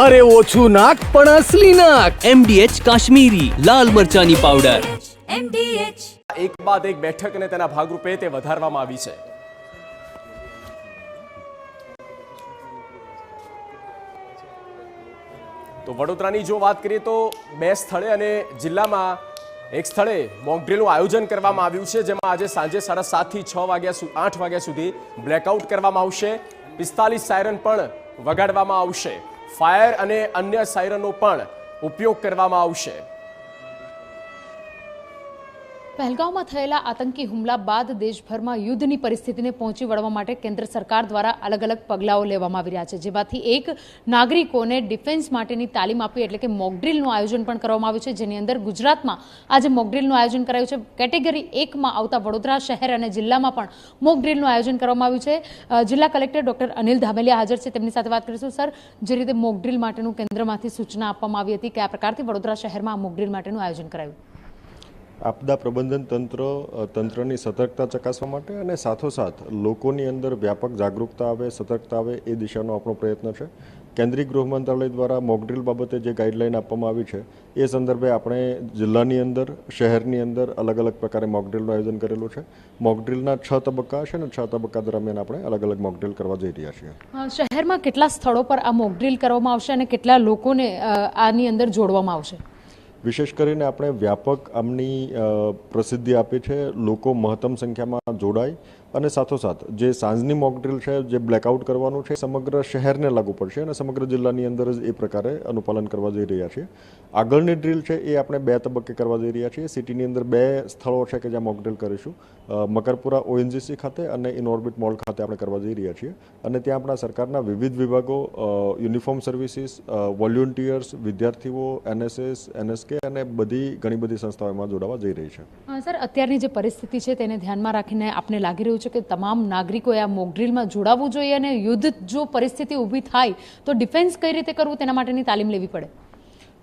અરે ઓછું નાક પણ અસલી નાક. MDH કાશ્મીરી લાલ મરચાની પાવડર. MDH એક બાદ એક બેઠક અને તેના ભાગરૂપે તે વધારવામાં આવી છે. તો વડોદરાની જો વાત કરીએ તો બે સ્થળે અને જિલ્લામાં એક સ્થળે મોકડ્રીલનું આયોજન કરવામાં આવ્યું છે, જેમાં આજે સાંજે 7:30 થી 8 વાગ્યા સુધી બ્લેકઆઉટ કરવામાં આવશે. 45 સાયરન પણ વગાડવામાં આવશે. ફાયર અને અન્ય સાયરનો પણ ઉપયોગ કરવામાં આવશે. પહેલગામમાં થયેલા આતંકી હુમલા બાદ દેશભરમાં યુદ્ધની પરિસ્થિતિને પહોંચી વળવા માટે કેન્દ્ર સરકાર દ્વારા અલગ અલગ પગલાઓ લેવામાં આવી રહ્યા છે, જેમાંથી એક નાગરિકોને ડિફેન્સ માટેની તાલીમ આપવી એટલે કે મોકડ્રીલનું આયોજન પણ કરવામાં આવ્યું છે, જેની અંદર ગુજરાતમાં આજે મોકડ્રીલનું આયોજન કરાયું છે. કેટેગરી 1માં આવતા વડોદરા શહેર અને જિલ્લામાં પણ મોકડ્રીલનું આયોજન કરવામાં આવ્યું છે. જિલ્લા કલેક્ટર ડોક્ટર અનિલ ધામેલિયા હાજર છે, તેમની સાથે વાત કરીશું. સર, જે રીતે મોકડ્રીલ માટેનું કેન્દ્રમાંથી સૂચના આપવામાં આવી હતી, કયા પ્રકારથી વડોદરા શહેરમાં આ મોકડ્રીલ માટેનું આયોજન કરાયું? આપદા પ્રબંધન તંત્રની સતર્કતા ચકાસવા માટે અને સાથોસાથ લોકોની અંદર વ્યાપક જાગૃતતા આવે, સતર્કતા આવે એ દિશાનો આપણો પ્રયત્ન છે. કેન્દ્રીય ગૃહ મંત્રાલય દ્વારા મોકડ્રીલ બાબતે જે ગાઈડલાઈન આપવામાં આવી છે એ સંદર્ભે આપણે જિલ્લાની અંદર, શહેરની અંદર અલગ અલગ પ્રકારે મોકડ્રીલનું આયોજન કરેલું છે. મોકડ્રીલના 6 તબક્કા છે અને 6 તબક્કા દરમિયાન આપણે અલગ અલગ મોકડ્રીલ કરવા જઈ રહ્યા છીએ. શહેરમાં કેટલા સ્થળો પર આ મોકડ્રીલ કરવામાં આવશે અને કેટલા લોકોને આની અંદર જોડવામાં આવશે? વિશેષ કરીને આપણે વ્યાપક આમની પ્રસિદ્ધિ આપી છે. લોકો મહત્તમ સંખ્યામાં જોડાય અને સાથોસાથ જે સાંજની મોકડ્રીલ છે, જે બ્લેકઆઉટ કરવાનું છે, સમગ્ર શહેરને લાગુ પડશે અને સમગ્ર જિલ્લાની અંદર જ એ પ્રકારે અનુપાલન કરવા જઈ રહ્યા છીએ. આગળની ડ્રીલ છે એ આપણે 2 તબક્કે કરવા જઈ રહ્યા છીએ. સિટીની અંદર 2 સ્થળો છે કે જ્યાં મોકડ્રીલ કરીશું. મકરપુરા ONGC ખાતે અને ઇનઓર્બિટ મોલ ખાતે આપણે કરવા જઈ રહ્યા છીએ અને ત્યાં આપણા સરકારના વિવિધ વિભાગો, યુનિફોર્મ સર્વિસીસ, વોલ્યુન્ટિયર્સ, વિદ્યાર્થીઓ, NSS, NSK અને ઘણી બધી સંસ્થાઓ એમાં જોડાવા જઈ રહી છે. સર, અત્યારની જે પરિસ્થિતિ છે તેને ધ્યાનમાં રાખીને આપને લાગી રહ્યું છે કે તમામ નાગરિકોએ આ મોકડ્રીલમાં જોડાવવું જોઈએ અને યુદ્ધ જો પરિસ્થિતિ ઊભી થાય તો ડિફેન્સ કઈ રીતે કરવું તેના માટેની તાલીમ લેવી પડે?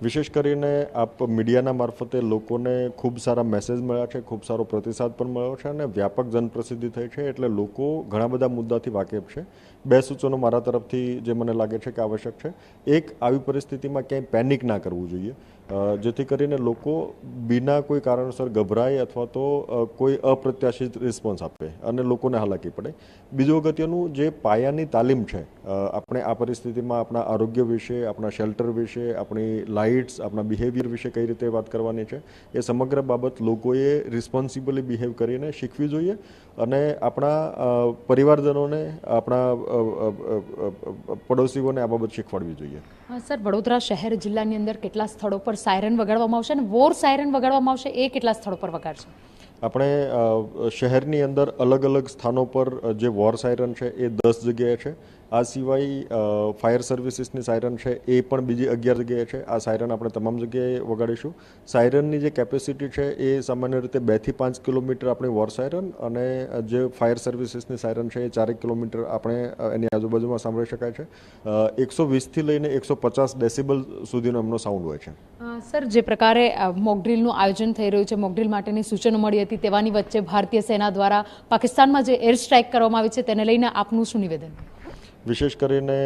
વિશેષ કરીને આપ મીડિયાના મારફતે લોકોને ખૂબ સારા મેસેજ મળ્યા છે, ખૂબ સારો પ્રતિસાદ પણ મળ્યો છે અને વ્યાપક જનપ્રસિદ્ધિ થઈ છે, એટલે લોકો ઘણા બધા મુદ્દાથી વાકેફ છે. 2 સૂચનો મારા તરફથી જે મને લાગે છે કે આવશ્યક છે. એક, આવી પરિસ્થિતિમાં ક્યાંય પેનિક ના કરવું જોઈએ, જેથી કરીને લોકો બિના કોઈ કારણસર ગભરાય અથવા તો કોઈ અપ્રત્યાશિત રિસ્પોન્સ આપે અને લોકોને હાલાકી પડે. બીજું અગત્યનું જે પાયાની તાલીમ છે, આપણે આ પરિસ્થિતિમાં આપણા આરોગ્ય વિશે, આપણા શેલ્ટર વિશે, આપણી લાઇટ્સ, આપણા બિહેવિયર વિશે કઈ રીતે વાત કરવાની છે, એ સમગ્ર બાબત લોકોએ રિસ્પોન્સિબલી બિહેવ કરીને શીખવી જોઈએ અને આપણા પરિવારજનોને, આપણા પડોશીઓને આ બાબત શીખવાડવી જોઈએ. સર, વડોદરા શહેર જિલ્લાની અંદર કેટલા સ્થળો પર સાયરન વગાડવામાં આવશે અને વોર સાયરન વગાડવામાં આવશે, એ કેટલા સ્થળો પર વગાડશે? આપણે શહેરની અંદર અલગ અલગ સ્થાનો પર જે વોર સાયરન છે એ 10 જગ્યાએ છે. આ સિવાય ફાયર સર્વિસીસની સાયરન છે એ પણ બીજી 11 જગ્યાએ છે. આ સાયરન આપણે તમામ જગ્યાએ વગાડીશું. સાયરનની જે કેપેસિટી છે એ સામાન્ય રીતે 2 થી 5 કિલોમીટર આપણી વોર સાયરન અને જે ફાયર સર્વિસીસની સાયરન છે એ 4 કિલોમીટર આપણે એની આજુબાજુમાં સાંભળી શકાય છે. 120 થી લઈને 150 ડેસિબલ સુધીનો એમનો સાઉન્ડ હોય છે. સર, જે પ્રકારે મોકડ્રીલનું આયોજન થઈ રહ્યું છે, મોકડ્રીલ માટેની સૂચનો મળી હતી, તેવાની વચ્ચે ભારતીય સેના દ્વારા પાકિસ્તાનમાં જે એર સ્ટ્રાઇક કરવામાં આવી છે તેને લઈને આપનું શું નિવેદન? વિશેષ કરીને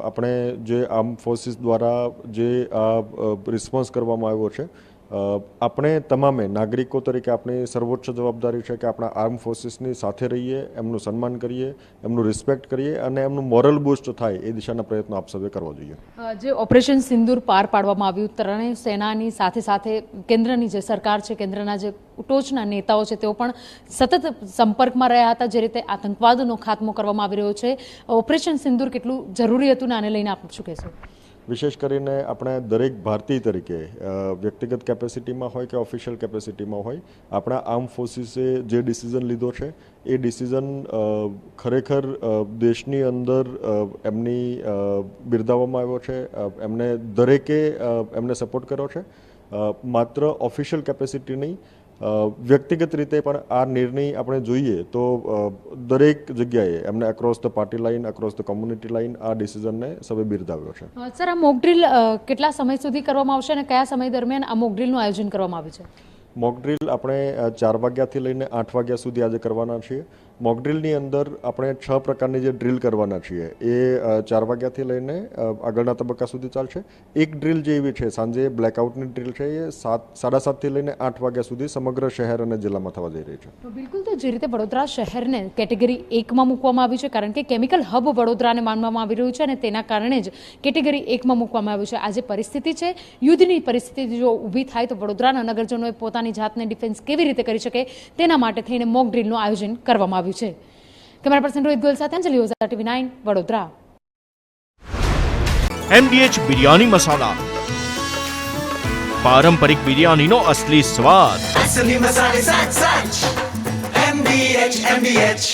આપણે જે આર્મ ફોર્સિસ દ્વારા જે આ રિસ્પોન્સ કરવામાં આવ્યો છે, આપણે તમામે નાગરિકો તરીકે આપણી સર્વોચ્ચ જવાબદારી છે કે આપણા આર્મ ફોર્સિસની સાથે રહીએ, એમનું સન્માન કરીએ, એમનું રિસ્પેક્ટ કરીએ અને એમનું મોરલ બૂસ્ટ થાય એ દિશાના પ્રયત્નો આપ સૌએ કરવા જોઈએ. જે ઓપરેશન સિંદૂર પાર પાડવામાં આવ્યું, ત્રણેય સેનાની સાથે સાથે કેન્દ્રની જે સરકાર છે, કેન્દ્રના જે ટોચના નેતાઓ છે, તેઓ પણ સતત સંપર્કમાં રહ્યા હતા. જે રીતે આતંકવાદનો ખાત્મો કરવામાં આવી રહ્યો છે, ઓપરેશન સિંદૂર કેટલું જરૂરી હતું ને આને લઈને આપ શું કહેશો? વિશેષ કરીને આપણે દરેક ભારતીય તરીકે વ્યક્તિગત કેપેસિટીમાં હોય કે ઓફિશિયલ કેપેસિટીમાં હોય, આપણા આર્મ ફોર્સિસે જે ડિસિઝન લીધો છે એ ડિસિઝન ખરેખર દેશની અંદર એમની બિરદાવવામાં આવ્યો છે. એમને દરેકે એમને સપોર્ટ કર્યો છે. માત્ર ઓફિશિયલ કેપેસિટી નહીં, વ્યક્તિગત રીતે પણ આ નિર્ણય આપણે જોઈએ તો દરેક જગ્યાએ એમને across the party line, across the community line આ ડિસિઝનને સૌએ બિરદાવ્યો છે. સર, આ મોકડ્રીલ કેટલા સમય સુધી કરવામાં આવશે અને કયા સમય દરમિયાન આ મોકડ્રીલનું આયોજન કરવામાં આવ્યું છે? મોકડ્રીલ આપણે 4 વાગ્યાથી લઈને 8 વાગ્યા સુધી આજે કરવાના છીએ. મોક ડ્રીલની અંદર આપણે 6 પ્રકારની જે ડ્રીલ કરવાના છીએ એ 4 વાગ્યાથી લઈને આગળના તબક્કા સુધી ચાલશે. એક ડ્રીલ જે એવી છે સાંજે બ્લેકઆઉટની ડ્રીલ છે એ 7:30થી લઈને 8 વાગ્યા સુધી સમગ્ર શહેર અને જિલ્લામાં થવા જઈ રહી છે. તો બિલકુલ, તો જે રીતે વડોદરા શહેરને કેટેગરી 1માં મૂકવામાં આવ્યું છે, કારણ કે કેમિકલ હબ વડોદરાને માનવામાં આવી રહ્યું છે અને તેના કારણે જ કેટેગરી 1માં મૂકવામાં આવ્યું છે. આ જે પરિસ્થિતિ છે, યુદ્ધની પરિસ્થિતિ જો ઊભી થાય તો વડોદરાના નગરજનોએ પોતાની જાતને ડિફેન્સ કેવી રીતે કરી શકે તેના માટે થઈને મોક ડ્રીલનું આયોજન કરવામાં આવ્યું છે. કેમેરા પર્સન રોહિત ગોયલ સાથે અંજલિ ઓઝા, TV9 વડોદરા. MDH બિરયાની મસાલા, પારંપરિક બિરયાનીનો અસલી સ્વાદ. असली मसाले साथ साथ MDH